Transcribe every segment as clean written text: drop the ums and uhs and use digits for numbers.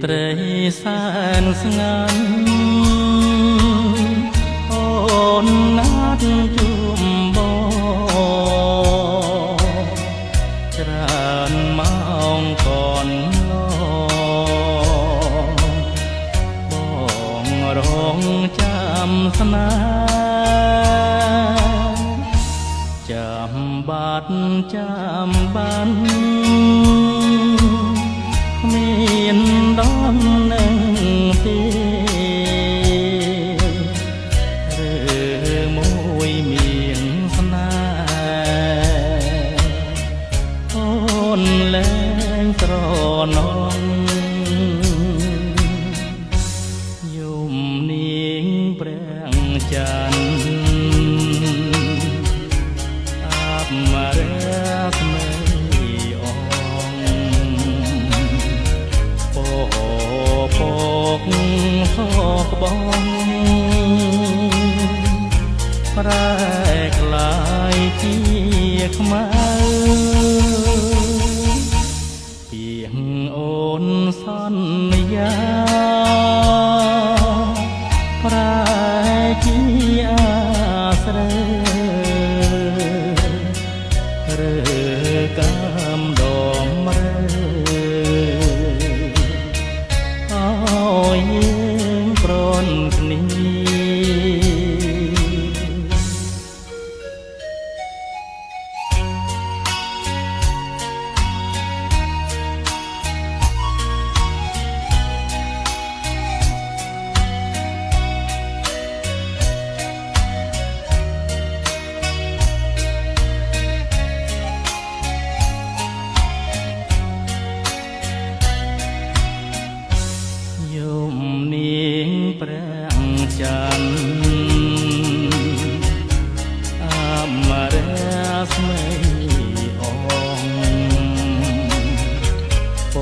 ត្រីសែនស្ងាត់អូនណាត់ជួមបងច្រើនម៉ោងកនឡបងរងចាំស្នេហ៍ចាំបាត់ចាំបានមានដំណឹងទេឬមួយមានស្នេហ៍អូនលែងត្រនងយំនាងព្រះច័ន្ទអាប់មារស្មីពកហកបងប្រែក្លាយជាខ្មៅពីងអូនសន្យាប្រែជាអាស្រ័យឬកំដមរើយើងប្រន់គ្នាយំនាងព្រះច័ន្ទអាមារស្មីអងព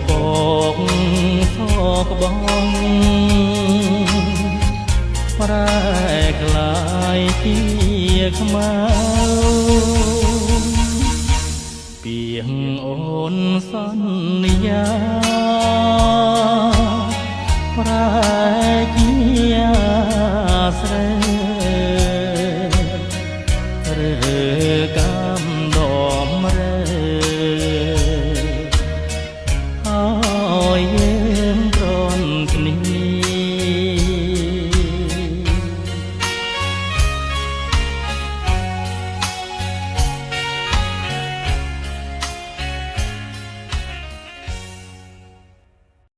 ពកសកបងប្រែក្លាយជាខ្មៅពីងអូនសន្យា